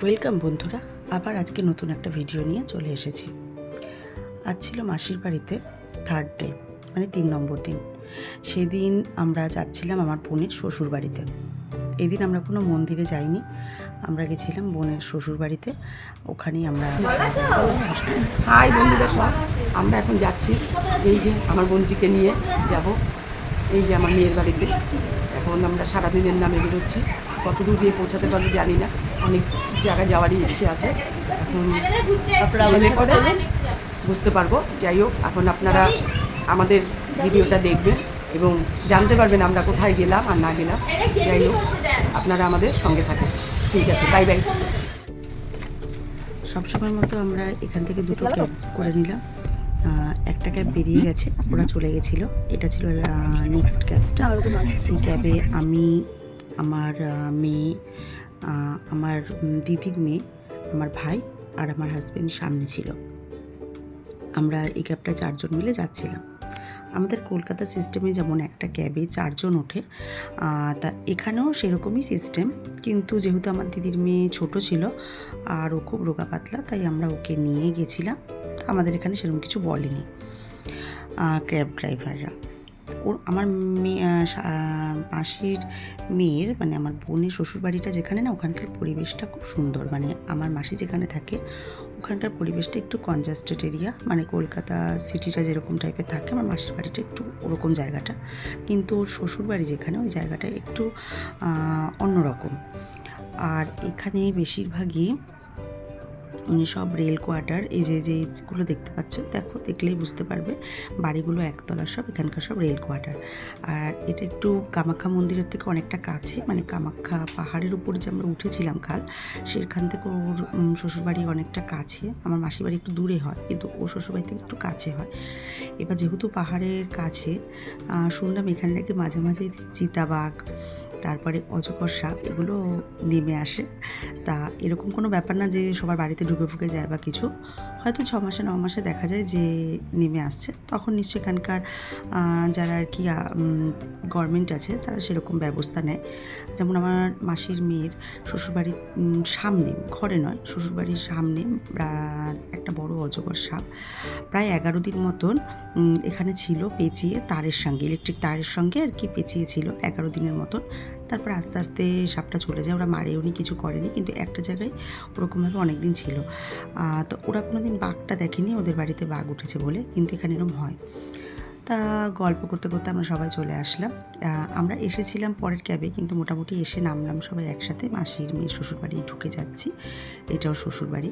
Welcome বন্ধুরা, আবার আজকে নতুন একটা ভিডিও নিয়ে চলে এসেছি। আজ ছিল মাসির বাড়িতে থার্ড ডে, মানে 3 নম্বর দিন। সেদিন আমরা যাচ্ছিলাম আমার বোনের শ্বশুর বাড়িতে। এদিন আমরা কোনো মন্দিরে যাইনি, আমরা গেছিলাম বোনের শ্বশুর বাড়িতে। ওখানেই আমরা হাই বন্ধুরা সব, আমরা এখন যাচ্ছি। এই যে আমার বোনজিকে নিয়ে যাব, এই যে আমার মেয়ের বাড়িতে। এখন আমরা সারাদিনের নামে বেরোচ্ছি, কত দূর দিয়ে পৌঁছাতে পারবো জানি না, অনেক জায়গায় যাওয়ারই ইচ্ছে আছে। এখন আপনারা মনে করে বুঝতে পারবো। যাই হোক, এখন আপনারা আমাদের ভিডিওটা দেখবেন এবং জানতে পারবেন আমরা কোথায় গেলাম আর না গেলাম। যাই হোক, আপনারা আমাদের সঙ্গে থাকেন। ঠিক আছে, বাই বাই। সবসময়ের মতো আমরা এখান থেকে দুটো ক্যাব করে নিলাম। একটা ক্যাব বেরিয়ে গেছে, ওরা চলে গেছিলো। এটা ছিল নেক্সট ক্যাবটা। এই ক্যাবে আমি, আমার মেয়ে, আমার দিদির মেয়ে, আমার ভাই আর আমার হাজব্যান্ড সামনে ছিল। আমরা এই ক্যাবটা 4 জন মিলে যাচ্ছিলাম। আমাদের কলকাতা সিস্টেমে যেমন একটা ক্যাবে 4 জন ওঠে, তা এখানেও সেরকমই সিস্টেম। কিন্তু যেহেতু আমার দিদির মেয়ে ছোট ছিল আর ও খুব রোগা পাতলা, তাই আমরা ওকে নিয়ে গেছিলাম। আমাদের এখানে সেরকম কিছু বলেনি ক্যাব ড্রাইভাররা। ওর আমার মেয়ে মাসির মেয়ের, মানে আমার বোনের শ্বশুরবাড়িটা যেখানে না, ওখানকার পরিবেশটা খুব সুন্দর। মানে আমার মাসি যেখানে থাকে ওখানকার পরিবেশটা একটু কনজাস্টেড এরিয়া, মানে কলকাতা সিটিটা যেরকম টাইপের থাকে, আমার মাসির বাড়িটা একটু ওরকম জায়গাটা। কিন্তু ওর শ্বশুরবাড়ি যেখানে, ওই জায়গাটা একটু অন্যরকম। আর এখানে বেশিরভাগই সব রেল কোয়ার্টার। এই যে যেগুলো দেখতে পাচ্ছ, দেখলেই বুঝতে পারবে, বাড়িগুলো একতলা সব, এখানকার সব রেল কোয়ার্টার। আর এটা একটু কামাখ্যা মন্দিরের থেকে অনেকটা কাছে, মানে কামাখ্যা পাহাড়ের উপরে যে আমরা উঠেছিলাম কাল, সেখান থেকে ওর শ্বশুরবাড়ি অনেকটা কাছে। আমার মাসির বাড়ি একটু দূরে হয়, কিন্তু ওর শ্বশুরবাড়ি থেকে একটু কাছে হয়। এবার যেহেতু পাহাড়ের কাছে, শুনলাম এখানে নাকি মাঝে মাঝে চিতাবাঘ, তারপরে অজগর সাপ, এগুলো নেমে আসে। তা এরকম কোনো ব্যাপার না যে সবার বাড়িতে ঢুকে যায় বা কিছু, হয়তো 6 মাসে 9 মাসে দেখা যায় যে নেমে আসছে। তখন নিশ্চয়ই এখানকার যারা আর কি গভর্নমেন্ট আছে, তারা সেরকম ব্যবস্থা নেয়। যেমন আমার মাসির মেয়ের শ্বশুরবাড়ির সামনে, ঘরে নয়, শ্বশুরবাড়ির সামনে একটা বড় অজগর সাপ প্রায় 11 দিন মতন এখানে ছিল, পেঁচিয়ে তারের সঙ্গে, ইলেকট্রিক তারের সঙ্গে আর কি পেঁচিয়ে ছিল 11 দিনের মতন। তারপর আস্তে আস্তে সাপটা চলে যায়, ওরা মারেওনি, কিছু করেনি, কিন্তু একটা জায়গায় ওরকমভাবে অনেক দিন ছিল। তো ওরা কোনো দিন বাঘটা দেখেনি, ওদের বাড়িতে বাঘ উঠেছে বলে, কিন্তু এখানে এরকম হয়। তা গল্প করতে করতে আমরা সবাই চলে আসলাম। আমরা এসেছিলাম পরের ক্যাবে, কিন্তু মোটামুটি এসে নামলাম সবাই একসাথে। মাসির মেয়ের শ্বশুরবাড়ি ঢুকে যাচ্ছি, এটাও শ্বশুরবাড়ি।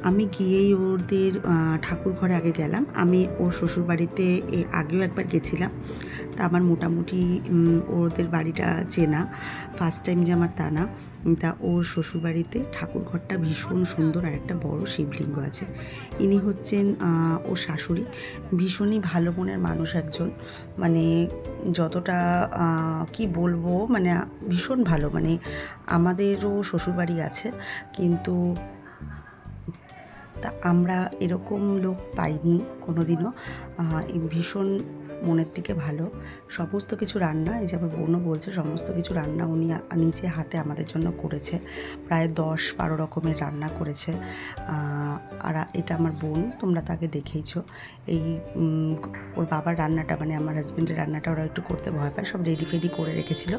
আমি গিয়েই ওদের ঠাকুর ঘরে আগে গেলাম। আমি ওর শ্বশুরবাড়িতে আগেও একবার গেছিলাম, তা আমার মোটামুটি ওদের বাড়িটা চেনা। ফার্স্ট টাইম যে আমার তা না। তা ওর শ্বশুরবাড়িতে ঠাকুর ঘরটা ভীষণ সুন্দর, আর একটা বড় শিবলিঙ্গ আছে। ইনি হচ্ছেন ওর শাশুড়ি। ভীষণই ভালো মনের মানুষ একজন, মানে যতটা কি বলবো, মানে ভীষণ ভালো। মানে আমাদেরও শ্বশুরবাড়ি আছে, কিন্তু তা আমরা এরকম লোক পাইনি কোনো দিনও। ভীষণ মনের থেকে ভালো। সমস্ত কিছু রান্না, এই যে আমার বোনও বলছে, সমস্ত কিছু রান্না উনি নিজে হাতে আমাদের জন্য করেছে। প্রায় 10-12 রকমের রান্না করেছে। আর এটা আমার বোন, তোমরা তাকে দেখেইছো। এই ওর বাবার রান্নাটা, মানে আমার হাজব্যান্ডের রান্নাটা ওরা একটু করতে ভয় পায়, সব রেডি ফেডি করে রেখেছিল।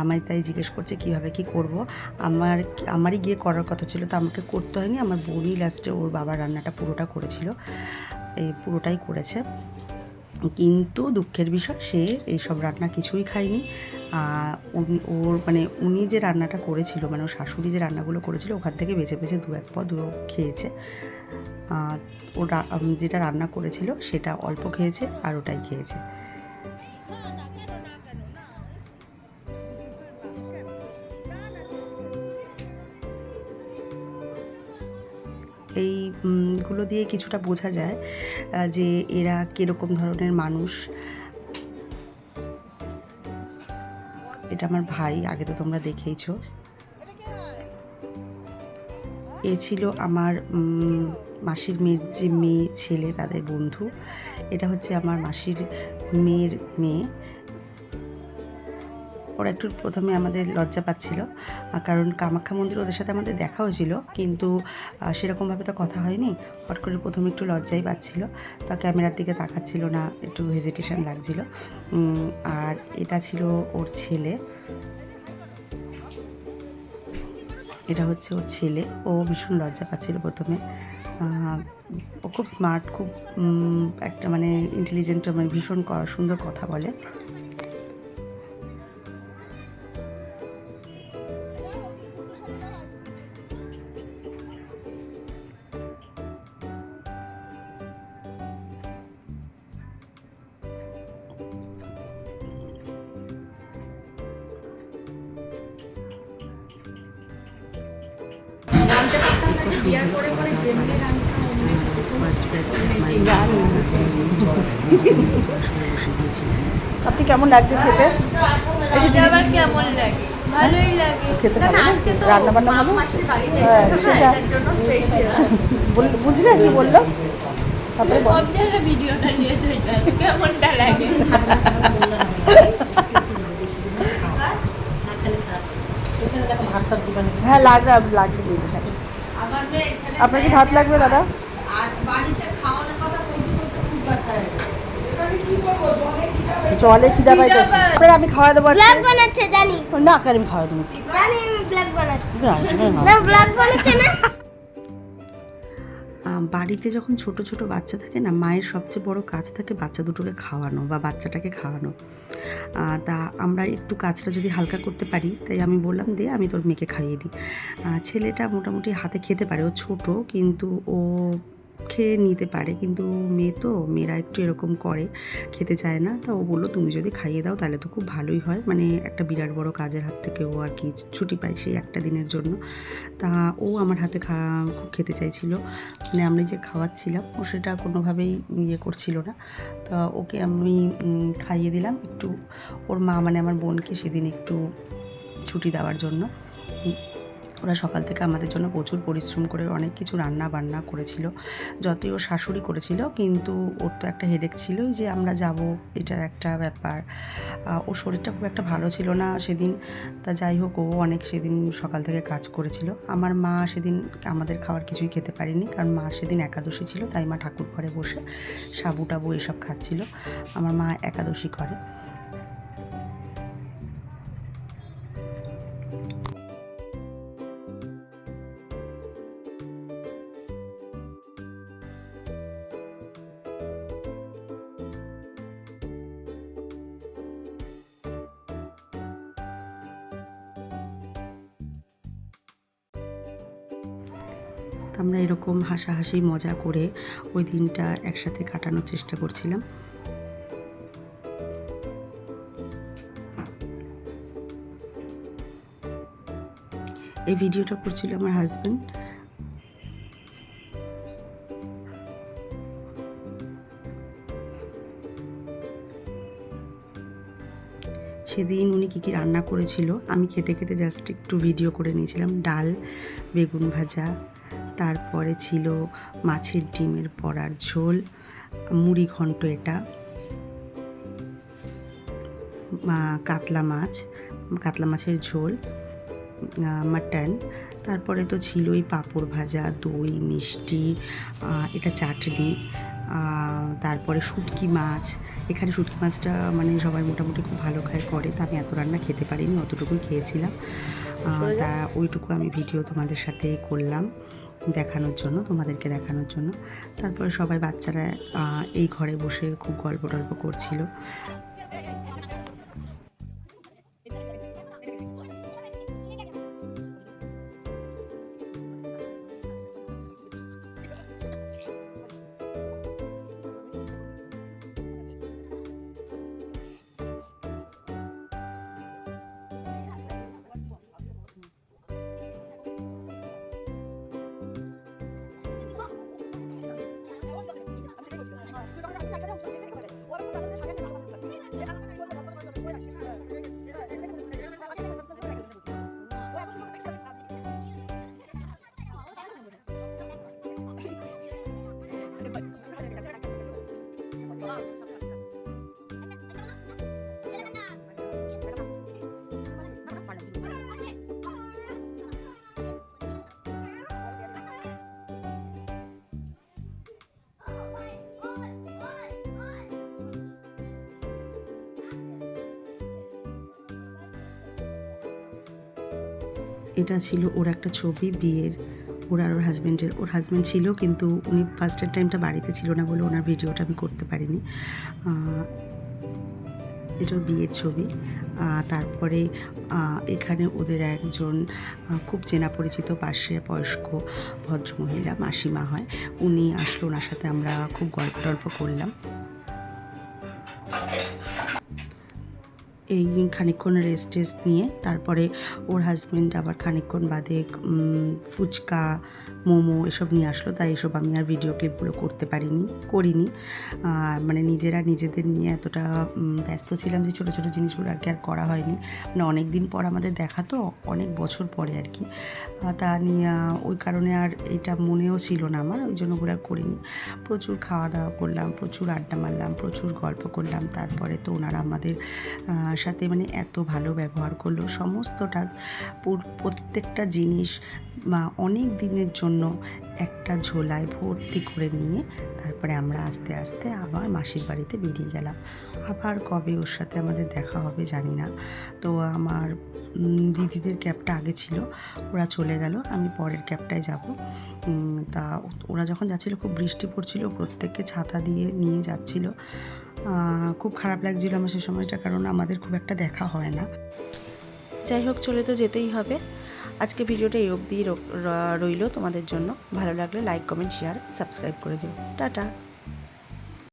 আমায় তাই জিজ্ঞেস করছে কীভাবে কী করব। আমারই গিয়ে করার কথা ছিল, তো আমাকে করতে হয়নি, আমার বোনই লাস্টে ওর বাবার রান্নাটা পুরোটা করেছিল, এই পুরোটাই করেছে। কিন্তু দুঃখের বিষয়, সে এইসব রান্না কিছুই খায়নি। উনি যে রান্নাটা করেছিল, মানে ওর শাশুড়ি যে রান্নাগুলো করেছিল, ওখান থেকে বেছে বেছে 2-1 পদ খেয়েছে। ওটা যেটা রান্না করেছিল সেটা অল্প খেয়েছে, আর ওটাই খেয়েছে। এইগুলো দিয়ে কিছুটা বোঝা যায় যে এরা কীরকম ধরনের মানুষ। এটা এটা আমার ভাই, আগে তো তোমরা দেখেইছো। এ ছিল আমার মাসির মেয়ের যে মেয়ে ছেলে তাদের বন্ধু। এটা হচ্ছে আমার মাসির মেয়ের মেয়ে। ওরা একটু প্রথমে আমাদের লজ্জা পাচ্ছিল, কারণ কামাখ্যা মন্দির ওদের সাথে আমাদের দেখা হয়েছিল, কিন্তু সেরকমভাবে তো কথা হয়নি। হট করে প্রথমে একটু লজ্জাই পাচ্ছিল, তা ক্যামেরার দিকে তাকাচ্ছিল না, একটু হেজিটেশন লাগছিল। আর এটা ছিল ওর ছেলে, এটা হচ্ছে ওর ছেলে। ও ভীষণ লজ্জা পাচ্ছিল প্রথমে। ও খুব স্মার্ট, খুব একটা মানে ইন্টেলিজেন্ট, মানে ভীষণ সুন্দর কথা বলে। আপনি কেমন লাগছে খেতে? আবার কেমন লাগে? ভালোই লাগে। খেতে না, ভালো না, লাগছে? আজকে তো রান্না বান্না ভালো মাসির হচ্ছে? বাড়িতে হ্যাঁ, এসেছো না, সেটা এটার জন্য স্পেশাল। বুঝলে কি বললো? তারপরে বলো। সব জায়গায় ভিডিওটা নিয়ে চলে কেমনটা লাগে? হ্যাঁ লাগবে, দিন। হ্যাঁ। আপনার কি ভাত লাগবে দাদা? জলে খিদা পাইতেছে। আমি খাওয়া দেবো আজকে। ব্লগ বানাচ্ছে জানি না, আমি খাওয়া দেবো। জানি আমি ব্লগ বানাচ্ছি না ব্লগ বানাচ্ছে না। বাড়িতে যখন ছোট ছোট বাচ্চা থাকে না, মায়ের সবচেয়ে বড় কাজ থাকে বাচ্চা দুটোকে খাওয়ানো বা বাচ্চাটাকে খাওয়ানো। তা আমরা একটু কাজটা যদি হালকা করতে পারি, তাই আমি বললাম দে আমি তোর মেয়েকে খাইয়ে দিই। ছেলেটা মোটামুটি হাতে খেতে পারে, ও ছোট কিন্তু ও খেয়ে নিতে পারে, কিন্তু মেয়েরা একটু এরকম করে, খেতে চায় না। তা ও বললো তুমি যদি খাইয়ে দাও তাহলে তো খুব ভালোই হয়, মানে একটা বিরাট বড় কাজের হাত থেকে ও আর কি ছুটি পায় সেই একটা দিনের জন্য। তা ও আমার হাতে খুব খেতে চাইছিল, মানে আমি যে খাওয়াচ্ছিলাম ও সেটা কোনোভাবেই ইয়ে করছিল না। তা ওকে আমি খাইয়ে দিলাম একটু। ওর মা মানে আমার বোনকে সেদিন একটু ছুটি দেওয়ার জন্য ওরা সকাল থেকে আমাদের জন্য প্রচুর পরিশ্রম করে অনেক কিছু রান্না বান্না করেছিল। যতই ওর শাশুড়ি করেছিল, কিন্তু ওর তো একটা হেডেক ছিল যে আমরা যাব, এটার একটা ব্যাপার। ওর শরীরটা খুব একটা ভালো ছিল না সেদিন। তা যাই হোক, ও অনেক সেদিন সকাল থেকে কাজ করেছিল। আমার মা সেদিন আমাদের খাবার কিছুই খেতে পারেনি, কারণ মা সেদিন একাদশী ছিল, তাই মা ঠাকুর ঘরে বসে সাবু টাবু এসব খাচ্ছিল। আমার মা একাদশী করে। আমরা এরকম হাসাহাসি মজা করে ওই দিনটা একসাথে কাটানোর চেষ্টা করছিলাম। এই ভিডিওটা করছিল আমার হাজবেন্ড। সেদিন উনি কী কী রান্না করেছিল আমি খেতে খেতে জাস্ট একটু ভিডিও করে নিয়েছিলাম। ডাল, বেগুন ভাজা, তারপরে ছিল মাছের ডিমের বড়ার ঝোল, মুড়ি ঘন্ট, এটা কাতলা মাছের ঝোল, মাটন, তারপরে তো ছিলই পাঁপড় ভাজা, দই, মিষ্টি, এটা চাটনি, তারপরে শুটকি মাছ। এখানে শুটকি মাছটা মানে সবাই মোটামুটি খুব ভালো করে, তা আমি এত রান্না খেতে পারিনি, অতটুকুই খেয়েছিলাম। তা ওইটুকু আমি ভিডিও তোমাদের সাথে করলাম তোমাদেরকে দেখানোর জন্য। তারপরে সবাই বাচ্চারা এই ঘরে বসে খুব গল্প টল্প করছিল। এটা ছিল ওর একটা ছবি বিয়ের, ওর আর ওর হাজব্যান্ডের। ওর হাজব্যান্ড ছিল কিন্তু উনি ফার্স্টের টাইমটা বাড়িতে ছিল না বলে ওনার ভিডিওটা আমি করতে পারিনি। এটা ওর বিয়ের ছবি। তারপরে এখানে ওদের একজন খুব চেনা পরিচিত পাশে বয়স্ক ভদ্রমহিলা, মাসিমা হয়, উনি আসলো, ওনার সাথে আমরা খুব গল্প টল্প করলাম। এই খানিকক্ষণ রেস্ট নিয়ে তারপরে ওর হাজব্যান্ড আবার খানিকক্ষণ বাদে ফুচকা, মোমো এসব নিয়ে আসলো। তাই এসব আমি আর ভিডিও ক্লিপগুলো করিনি। মানে নিজেদের নিয়ে এতটা ব্যস্ত ছিলাম যে ছোটো ছোটো জিনিসগুলো আর কি আর করা হয়নি। মানে অনেক দিন পর আমাদের দেখা তো, অনেক বছর পরে আর কি, তা নিয়ে ওই কারণে আর এটা মনেও ছিল না আমার, ওই জন্য ওগুলো আর করিনি। প্রচুর খাওয়া দাওয়া করলাম, প্রচুর আড্ডা মারলাম, প্রচুর গল্প করলাম। তারপরে তো ওনারা আমাদের সাথে মানে এত ভালো ব্যবহার করলো, সমস্তটা প্রত্যেকটা জিনিস অনেক দিনের জন্য একটা ঝোলায় ভর্তি করে নিয়ে তারপরে আমরা আস্তে আস্তে আবার মাসির বাড়িতে বেরিয়ে গেলাম। আবার কবে ওর সাথে আমাদের দেখা হবে জানি না। তো আমার দিদিদের ক্যাবটা আগে ছিল, ওরা চলে গেল, আমি পরের ক্যাবটায় যাব। তা ওরা যখন যাচ্ছিলো খুব বৃষ্টি পড়ছিল, প্রত্যেককে ছাতা দিয়ে নিয়ে যাচ্ছিল। খুব খারাপ লাগছিল আমার সে সময়টা, কারণ আমাদের খুব একটা দেখা হয় না। যাই হোক, চলে তো যেতেই হবে। আজকে ভিডিওটা এই অবধি রইল তোমাদের জন্য। ভালো লাগলে লাইক, কমেন্ট, শেয়ার, সাবস্ক্রাইব করে দিও। টাটা।